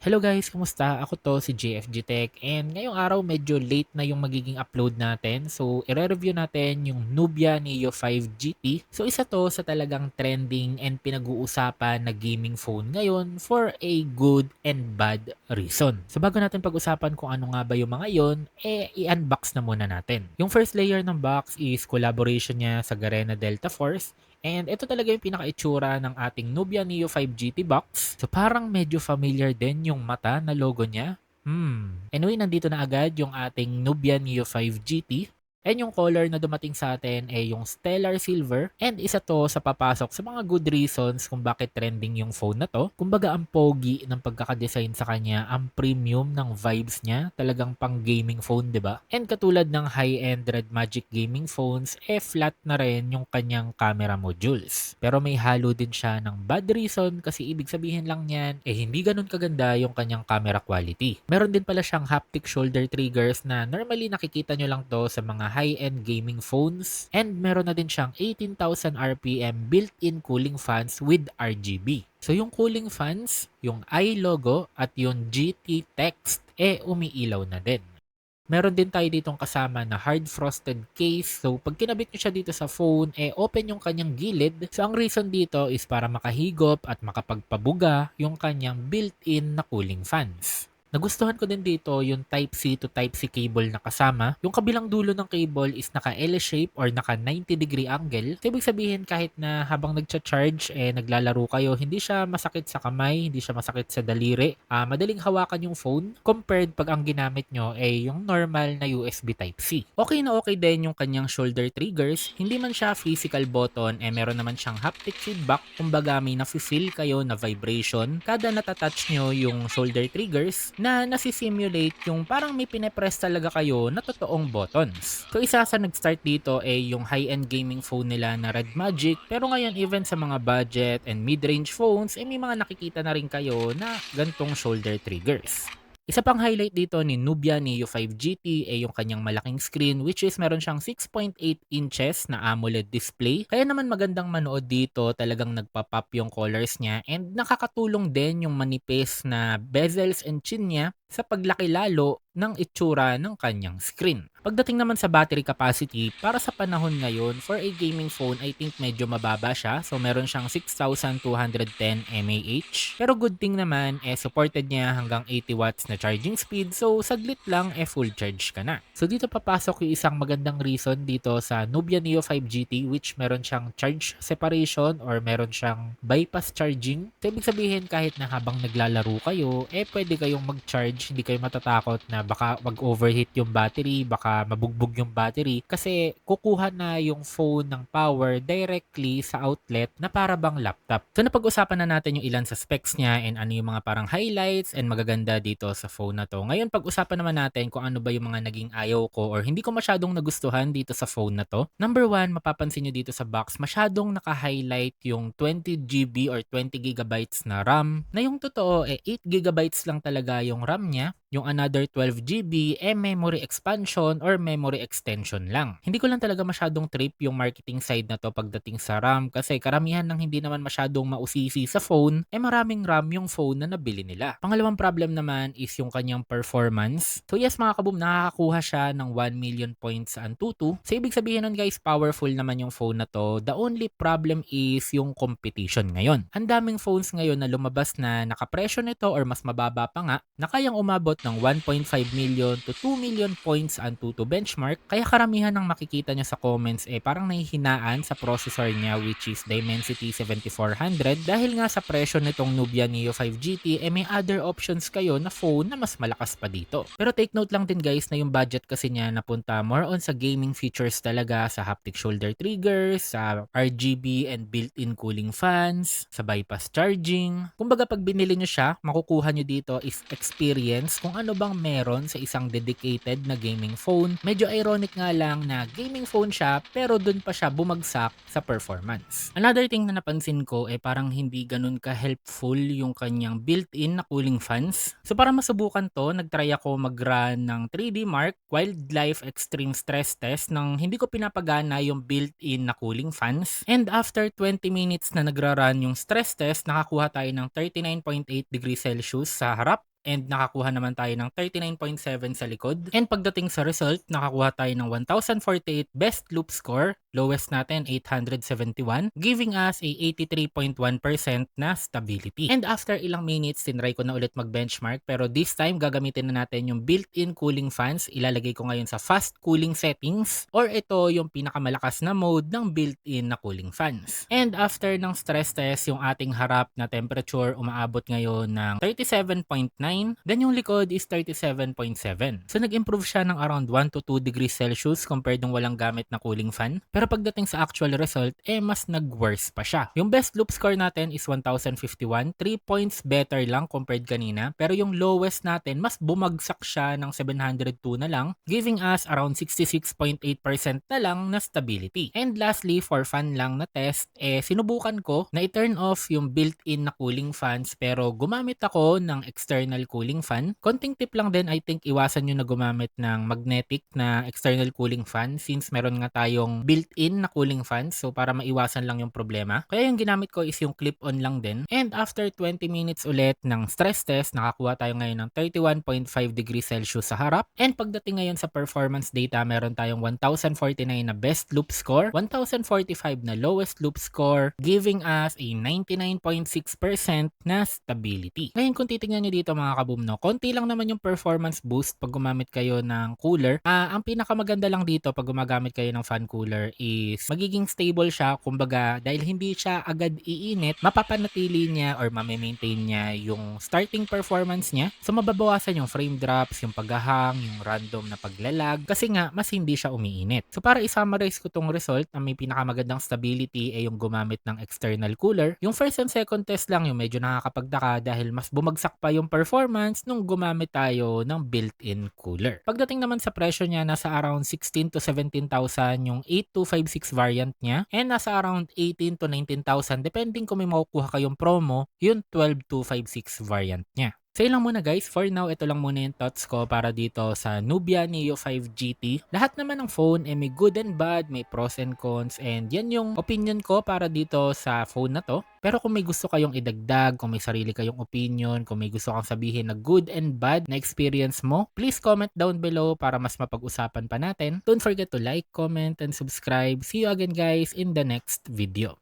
Hello guys, kumusta? Ako to si JFG Tech and ngayong araw medyo late na yung magiging upload natin. So, ire-review natin yung Nubia Neo 5 GT. So, isa to sa talagang trending and pinag-uusapan na gaming phone ngayon for a good and bad reason. So, bago natin pag-usapan kung ano nga ba yung mga yon, i-unbox na muna natin. Yung first layer ng box is collaboration niya sa Garena Delta Force. And ito talaga yung pinaka-itsura ng ating Nubia Neo 5 GT box. So parang medyo familiar din yung mata na logo niya. Anyway, nandito na agad yung ating Nubia Neo 5 GT. And yung color na dumating sa atin ay yung Stellar Silver. And isa to sa papasok sa mga good reasons kung bakit trending yung phone na to. Kumbaga ang pogi ng pagkakadesign sa kanya, ang premium ng vibes niya, talagang pang gaming phone, 'di ba? And katulad ng high-end Red Magic gaming phones, flat na rin yung kanyang camera modules. Pero may halo din siya ng bad reason kasi ibig sabihin lang niyan, hindi ganun kaganda yung kanyang camera quality. Meron din pala siyang haptic shoulder triggers na normally nakikita nyo lang to sa mga high-end gaming phones. And meron na din siyang 18,000 RPM built-in cooling fans with RGB. So yung cooling fans, yung I logo at yung GT text, umiilaw na din. Meron din tayo ditong kasama na hard frosted case. So, pag kinabit nyo siya dito sa phone, open yung kanyang gilid. So, ang reason dito is para makahigop at makapagpabuga yung kanyang built-in na cooling fans. Nagustuhan ko din dito yung Type-C to Type-C cable na kasama. Yung kabilang dulo ng cable is naka L-shape or naka 90-degree angle. So, ibig sabihin kahit na habang nagcha-charge, naglalaro kayo, hindi siya masakit sa kamay, hindi siya masakit sa daliri. Madaling hawakan yung phone compared pag ang ginamit nyo ay yung normal na USB Type-C. Okay na okay din yung kanyang shoulder triggers. Hindi man siya physical button, meron naman siyang haptic feedback. Kumbaga may nafe-feel kayo na vibration kada natatouch nyo yung shoulder triggers na nasi-simulate yung parang may pinepress talaga kayo na totoong buttons. So isa sa nag-start dito ay yung high-end gaming phone nila na Red Magic, pero ngayon even sa mga budget and mid-range phones, may mga nakikita na rin kayo na gantong shoulder triggers. Isa pang highlight dito ni Nubia Neo 5 GT ay yung kanyang malaking screen, which is meron siyang 6.8 inches na AMOLED display. Kaya naman magandang manood dito, talagang nagpa-pop yung colors niya and nakakatulong din yung manipis na bezels and chin niya sa paglaki lalo ng itsura ng kanyang screen. Pagdating naman sa battery capacity, para sa panahon ngayon, for a gaming phone, I think medyo mababa siya. So meron siyang 6,210 mAh. Pero good thing naman, supported niya hanggang 80 watts na charging speed. So saglit lang, full charge ka na. So dito papasok yung isang magandang reason dito sa Nubia Neo 5 GT, which meron siyang charge separation or meron siyang bypass charging. So ibig sabihin kahit na habang naglalaro kayo, pwede kayong mag-charge, hindi kayo matatakot na baka mag-overheat yung battery, baka mabugbog yung battery kasi kukuha na yung phone ng power directly sa outlet na para bang laptop. So napag-usapan na natin yung ilan sa specs niya and ano yung mga parang highlights and magaganda dito sa phone na to. Ngayon pag-usapan naman natin kung ano ba yung mga naging ayaw ko or hindi ko masyadong nagustuhan dito sa phone na to. Number one, mapapansin nyo dito sa box, masyadong naka-highlight yung 20 GB or 20 GB na RAM na yung totoo 8 GB lang talaga yung RAM niya. Yung another 12 GB memory expansion or memory extension lang. Hindi ko lang talaga masyadong trip yung marketing side na to pagdating sa RAM kasi karamihan ng hindi naman masyadong mausisi sa phone, maraming RAM yung phone na nabili nila. Pangalawang problem naman is yung kanyang performance. So yes mga kaboom, nakakakuha siya ng 1 million points sa Antutu. So ibig sabihin nun guys, powerful naman yung phone na to. The only problem is yung competition ngayon. Ang daming phones ngayon na lumabas na nakapresyo nito or mas mababa pa nga na kayang umabot ng 1.5 million to 2 million points Antutu benchmark. Kaya karamihan ng makikita nyo sa comments parang nahihinaan sa processor niya which is Dimensity 7400 dahil nga sa presyo nitong Nubia Neo 5 GT may other options kayo na phone na mas malakas pa dito. Pero take note lang din guys na yung budget kasi niya napunta more on sa gaming features talaga, sa haptic shoulder triggers, sa RGB and built-in cooling fans, sa bypass charging. Kumbaga pag binili nyo siya, makukuha nyo dito is experience kung ano bang meron sa isang dedicated na gaming phone. Medyo ironic nga lang na gaming phone siya pero dun pa siya bumagsak sa performance. Another thing na napansin ko parang hindi ganun ka-helpful yung kanyang built-in na cooling fans. So para masubukan to, nagtry ako mag-run ng 3D Mark Wildlife Extreme Stress Test nang hindi ko pinapagana yung built-in na cooling fans. And after 20 minutes na nagra-run yung stress test, nakakuha tayo ng 39.8 degrees Celsius sa harap and nakakuha naman tayo ng 39.7 sa likod. And pagdating sa result, nakakuha tayo ng 1048 best loop score, lowest natin 871, giving us a 83.1% na stability. And after ilang minutes, tinry ko na ulit mag-benchmark, pero this time gagamitin na natin yung built-in cooling fans. Ilalagay ko ngayon sa fast cooling settings, or ito yung pinakamalakas na mode ng built-in na cooling fans. And after ng stress test, yung ating harap na temperature umaabot ngayon ng 37.9, then yung likod is 37.7. So nag-improve siya ng around 1 to 2 degrees Celsius compared nung walang gamit na cooling fan. Pero pagdating sa actual result, mas nag-worse pa siya. Yung best loop score natin is 1051, 3 points better lang compared kanina. Pero yung lowest natin, mas bumagsak siya ng 702 na lang, giving us around 66.8% na lang na stability. And lastly, for fun lang na test, sinubukan ko na i-turn off yung built-in na cooling fans, pero gumamit ako ng external cooling fan. Konting tip lang din, I think iwasan nyo na gumamit ng magnetic na external cooling fan since meron nga tayong built-in na cooling fans, so para maiwasan lang yung problema. Kaya yung ginamit ko is yung clip-on lang din. And after 20 minutes ulit ng stress test, nakakuha tayo ngayon ng 31.5 degrees Celsius sa harap. And pagdating ngayon sa performance data, meron tayong 1049 na best loop score, 1045 na lowest loop score, giving us a 99.6% na stability. Ngayon kung titingnan nyo dito mga kaboom, no, konti lang naman yung performance boost pag gumamit kayo ng cooler. Ang pinakamaganda lang dito pag gumagamit kayo ng fan cooler is magiging stable siya. Kumbaga, dahil hindi siya agad iinit, mapapanatili niya or mamaintain niya yung starting performance niya. So mababawasan yung frame drops, yung paghahang, yung random na paglalag, kasi nga mas hindi siya umiinit. So para i-summarize ko tong result na may pinakamagandang stability ay yung gumamit ng external cooler. Yung first and second test lang yung medyo nakakapagtaka dahil mas bumagsak pa yung performance nung gumamit tayo ng built-in cooler. Pagdating naman sa presyo niya, nasa around 16 to 17,000 yung 8256 variant niya, and nasa around 18 to 19,000 depending kung may makukuha kayong promo yung 12256 variant niya. So yun lang muna guys, for now ito lang muna yung thoughts ko para dito sa Nubia Neo 5 GT. Lahat naman ng phone may good and bad, may pros and cons, and yan yung opinion ko para dito sa phone na to. Pero kung may gusto kayong idagdag, kung may sarili kayong opinion, kung may gusto kang sabihin na good and bad na experience mo, please comment down below para mas mapag-usapan pa natin. Don't forget to like, comment, and subscribe. See you again guys in the next video.